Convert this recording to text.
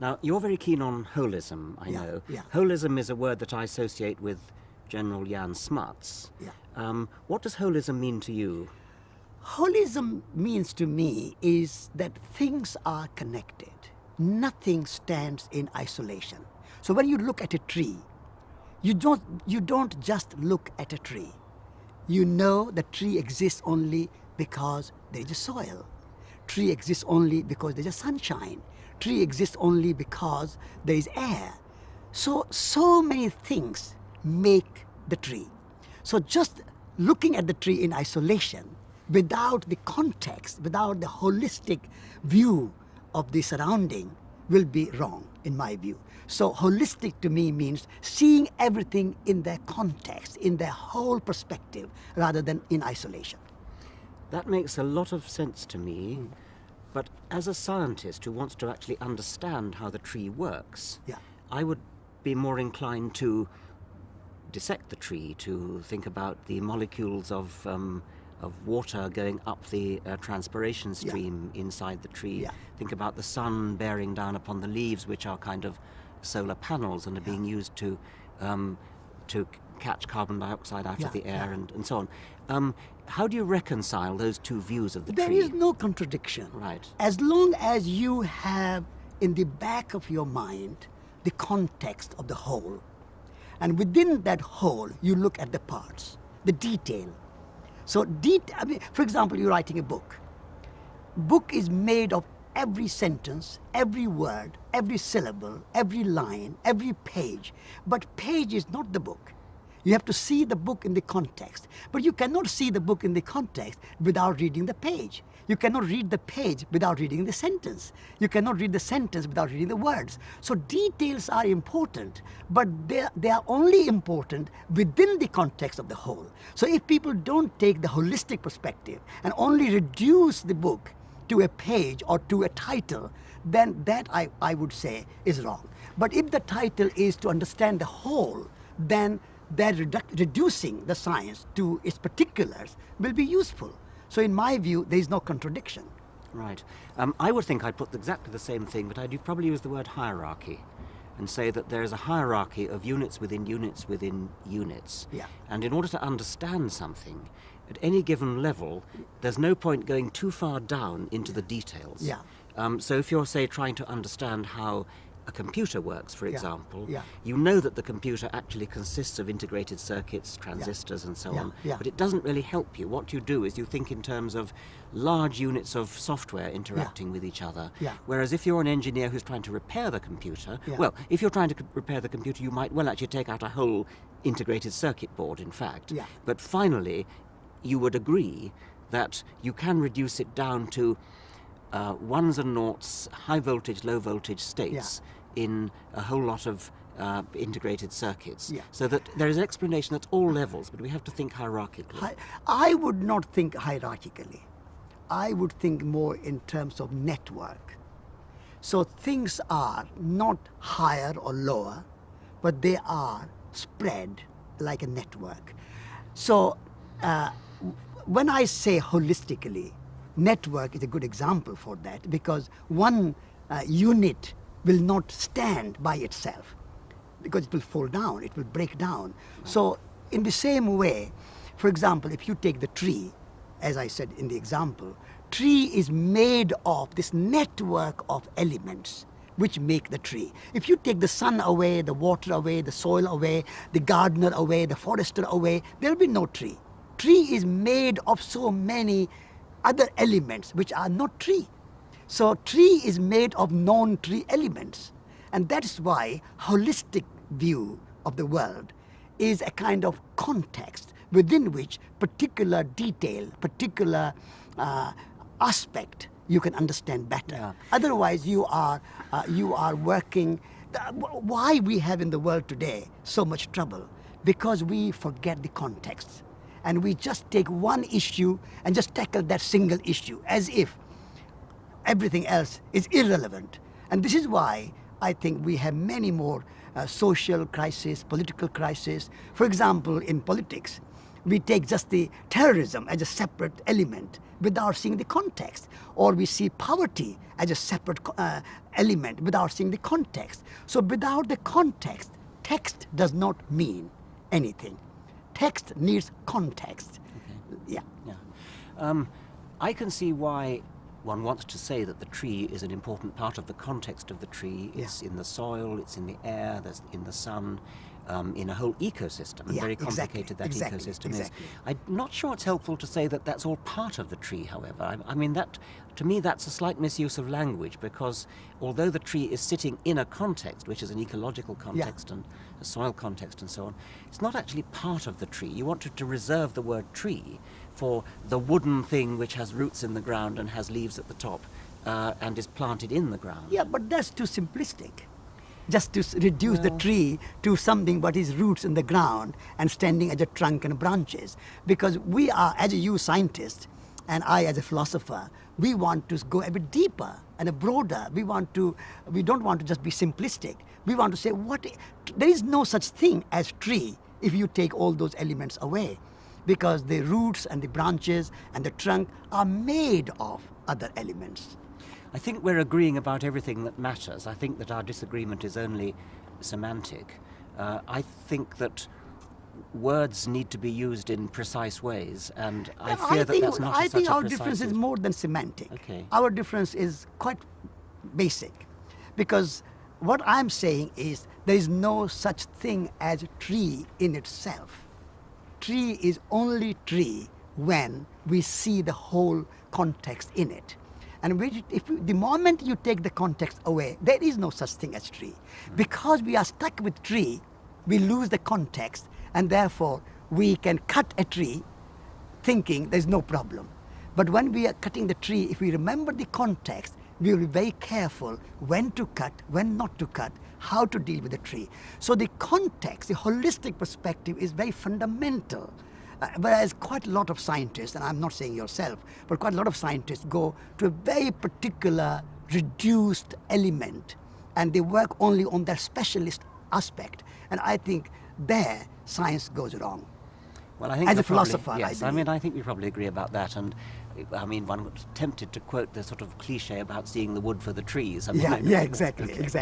Now, you're very keen on holism, I know. Yeah. Holism is a word that I associate with General Jan Smuts. Yeah. What does holism mean to you? Holism means to me is that things are connected. Nothing stands in isolation. So when you look at a tree, you don't just look at a tree. You know the tree exists only because there is a soil. Tree exists only because there's a sunshine. Tree exists only because there is air. So many things make the tree. So just looking at the tree in isolation, without the context, without the holistic view of the surrounding, will be wrong, in my view. So holistic to me means seeing everything in their context, in their whole perspective, rather than in isolation. That makes a lot of sense to me. But as a scientist who wants to actually understand how the tree works, Yeah. I would be more inclined to dissect the tree, to think about the molecules of water going up the transpiration stream inside the tree. Yeah. Think about the sun bearing down upon the leaves, which are kind of solar panels and are being used to catch carbon dioxide out of the air and so on. How do you reconcile those two views of the tree? There is no contradiction. Right. As long as you have in the back of your mind the context of the whole, and within that whole you look at the parts, the detail. So, for example, you're writing a book. Book is made of every sentence, every word, every syllable, every line, every page. But page is not the book. You have to see the book in the context. But you cannot see the book in the context without reading the page. You cannot read the page without reading the sentence. You cannot read the sentence without reading the words. So details are important, but they are only important within the context of the whole. So if people don't take the holistic perspective and only reduce the book to a page or to a title, then that I would say is wrong. But if the title is to understand the whole, then that reducing the science to its particulars will be useful. So in my view, there is no contradiction. Right. I would think I'd put exactly the same thing, but I'd probably use the word hierarchy and say that there is a hierarchy of units within units within units. Yeah. And in order to understand something, at any given level, there's no point going too far down into the details. Yeah. So if you're, say, trying to understand how a computer works, for example, Yeah. you know that the computer actually consists of integrated circuits, transistors, and so on, Yeah. but it doesn't really help you. What you do is you think in terms of large units of software interacting with each other, Yeah. whereas if you're an engineer who's trying to repair the computer, Yeah. well, if you're trying to repair the computer, you might well actually take out a whole integrated circuit board, in fact. Yeah. But finally, you would agree that you can reduce it down to ones and noughts, high voltage, low voltage states in a whole lot of integrated circuits. Yeah. So that there is an explanation at all levels, but we have to think hierarchically. I would not think hierarchically. I would think more in terms of network. So things are not higher or lower, but they are spread like a network. So when I say holistically, network is a good example for that, because one unit will not stand by itself, because it will fall down, it will break down. So in the same way, for example, if you take the tree, as I said in the example, tree is made of this network of elements which make the tree. If you take the sun away, the water away, the soil away, the gardener away, the forester away, there will be no tree. Tree is made of so many other elements which are not tree. So tree is made of non-tree elements. And that's why holistic view of the world is a kind of context within which particular detail, particular aspect you can understand better. Yeah. Otherwise you are working. Why we have in the world today so much trouble? Because we forget the context. And we just take one issue and just tackle that single issue as if everything else is irrelevant. And this is why I think we have many more social crises, political crises. For example, in politics, we take just the terrorism as a separate element without seeing the context, or we see poverty as a separate element without seeing the context. So without the context, text does not mean anything. Text needs context. Okay. Yeah. I can see why one wants to say that the tree is an important part of the context of the tree. It's in the soil, it's in the air, there's in the sun, in a whole ecosystem, and very complicated that ecosystem is. I'm not sure it's helpful to say that that's all part of the tree, however. I mean, that, to me, that's a slight misuse of language, because although the tree is sitting in a context, which is an ecological context and a soil context and so on, it's not actually part of the tree. You wanted to reserve the word tree for the wooden thing which has roots in the ground and has leaves at the top and is planted in the ground. Yeah, but that's too simplistic. Just to reduce the tree to something what is roots in the ground and standing as a trunk and branches. Because we are, as you scientist, and I as a philosopher, we want to go a bit deeper and broader. We don't want to just be simplistic. We want to say, there is no such thing as tree if you take all those elements away. Because the roots and the branches and the trunk are made of other elements. I think we're agreeing about everything that matters. I think that our disagreement is only semantic. I think that words need to be used in precise ways, and I fear that that's not such a precise... I think our difference is more than semantic. Okay. Our difference is quite basic, because what I'm saying is there is no such thing as tree in itself. Tree is only tree when we see the whole context in it. And the moment you take the context away, there is no such thing as tree. Because we are stuck with tree, we lose the context, and therefore we can cut a tree thinking there's no problem. But when we are cutting the tree, if we remember the context, we will be very careful when to cut, when not to cut, how to deal with the tree. So the context, the holistic perspective is very fundamental. Whereas quite a lot of scientists, and I'm not saying yourself, but quite a lot of scientists go to a very particular reduced element, and they work only on that specialist aspect. And I think there science goes wrong. Well, I think as a philosopher, yes, I think we probably agree about that. And I mean, one was tempted to quote the sort of cliche about seeing the wood for the trees. I mean, yeah, exactly.